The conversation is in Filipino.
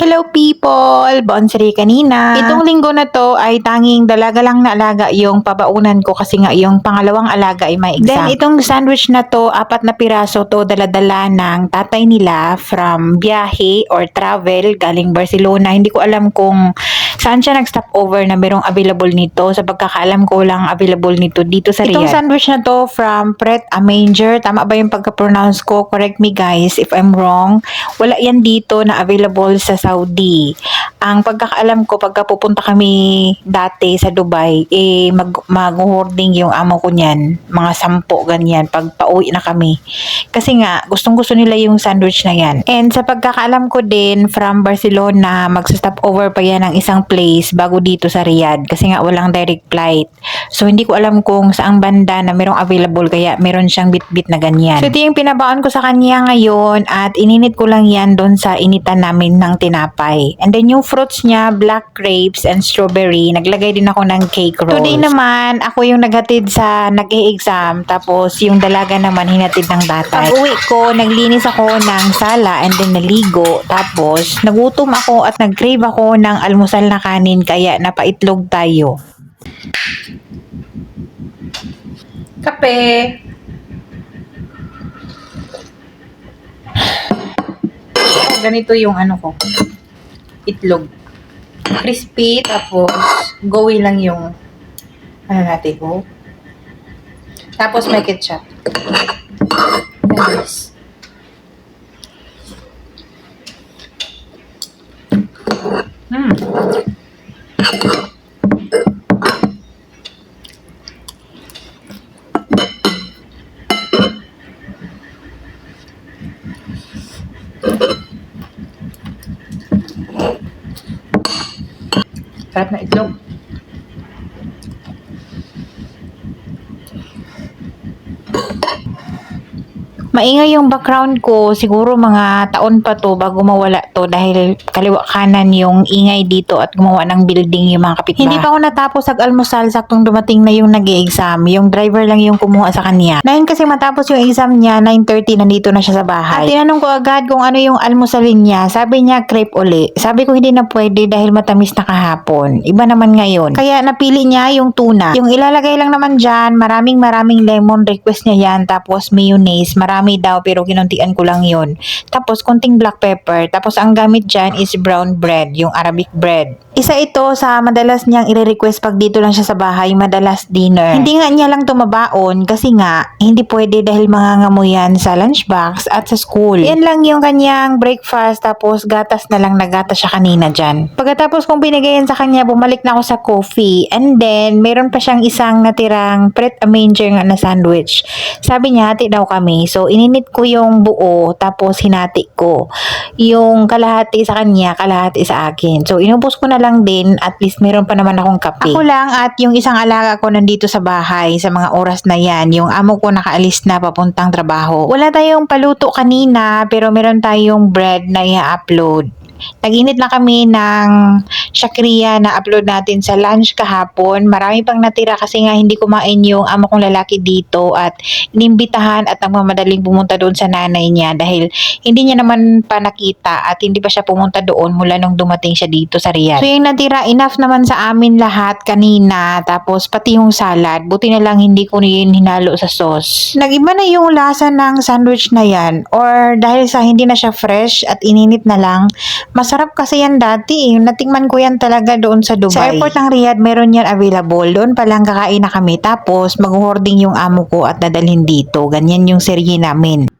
Hello people! Bonsri kanina. Itong linggo na to ay tanging dalaga lang na alaga yung pabaunan ko kasi nga yung pangalawang alaga ay may exam. Then itong sandwich na to, 4 na piraso to dala-dala ng tatay nila from biyahe or travel galing Barcelona. Hindi ko alam kung saan siya nag-stop over na merong available nito. Sa pagkakaalam ko lang available nito dito sa Riyadh. Itong sandwich na to from Pret a Manger. Tama ba yung pagka-pronounce ko? Correct me guys if I'm wrong. Wala yan dito na available sa Saudi. Ang pagkakaalam ko, pagka pupunta kami dati sa Dubai, mag-hoarding yung amo ko niyan. Mga 10 ganyan, pag pauwi na kami. Kasi nga, gustong-gusto nila yung sandwich na yan. And sa pagkakaalam ko din, from Barcelona, mag-stop over pa yan ng isang place bago dito sa Riyadh. Kasi nga, walang direct flight. So, hindi ko alam kung saang banda na merong available, kaya meron siyang bit-bit na ganyan. So, ito yung pinabaon ko sa kanya ngayon at ininit ko lang yan doon sa initan namin ng tinapay. And then yung fruits niya, black grapes and strawberry. Naglagay din ako ng cake rolls. Today naman, ako yung naghatid sa nag-e-exam. Tapos yung dalaga naman hinatid ng tatay. Pag uwi ko, naglinis ako ng sala and then naligo. Tapos nagutom ako at nag-crave ako ng almusal na kanin kaya napaitlog tayo. Kape! Ganito yung ano ko. Itlog. Crispy, tapos goey lang yung ano natin ko. Tapos may ketchup. Nice. Sarap na itlog. Maingay yung background ko, siguro mga taon pa to bago mawala to dahil kaliwa kanan yung ingay dito at gumawa ng building yung mga kapitbahay. Hindi pa ako natapos almusal, saktong dumating na yung nag-e-exam. Yung driver lang yung kumuha sa kanya. Dahil kasi matapos yung exam niya, 9:30 nandito na siya sa bahay. At tinanong ko agad kung ano yung almusalin niya. Sabi niya crepe uli. Sabi ko hindi na pwede dahil matamis na kahapon. Iba naman ngayon. Kaya napili niya yung tuna. Yung ilalagay lang naman dyan, maraming lemon, request niya yan. Tapos mayonnaise, marami daw pero kinuntian ko lang yon. Tapos konting black pepper. Tapos ang gamit dyan is brown bread, yung Arabic bread. Isa ito sa madalas niyang i-request pag dito lang siya sa bahay, madalas dinner. Hindi nga niya lang tumabaon kasi nga hindi pwede dahil mangangamuyan sa lunchbox at sa school. Yan lang yung kanyang breakfast tapos gatas na lang, nagatas siya kanina dyan. Pagkatapos kong binigayan sa kanya, bumalik na ako sa coffee and then meron pa siyang isang natirang Pret a Manger nga na sandwich. Sabi niya hati daw kami. So ininit ko yung buo tapos hinati ko. Yung kalahati sa kanya, kalahati sa akin. So inubos ko na lang din, at least meron pa naman akong kape. Ako lang at yung isang alaga ko nandito sa bahay sa mga oras na yan. Yung amo ko nakaalis na papuntang trabaho. Wala tayong paluto kanina pero meron tayong bread na i-upload. Nag-init na kami ng shakriya na upload natin sa lunch kahapon. Marami pang natira kasi nga hindi kumain yung amo kong lalaki dito at inimbitahan at nagmamadaling pumunta doon sa nanay niya dahil hindi niya naman pa nakita at hindi pa siya pumunta doon mula nung dumating siya dito sa Riyadh. So yung natira, enough naman sa amin lahat kanina, tapos pati yung salad. Buti na lang hindi ko yun hinalo sa sauce. Nag-iba na yung lasa ng sandwich na yan, or dahil sa hindi na siya fresh at ininit na lang. Masarap kasi yan dati. Natikman ko yan talaga doon sa Dubai. Sa airport ng Riyadh, meron yan available. Doon palang kakain na kami. Tapos, mag-hoarding yung amo ko at dadalhin dito. Ganyan yung serye namin.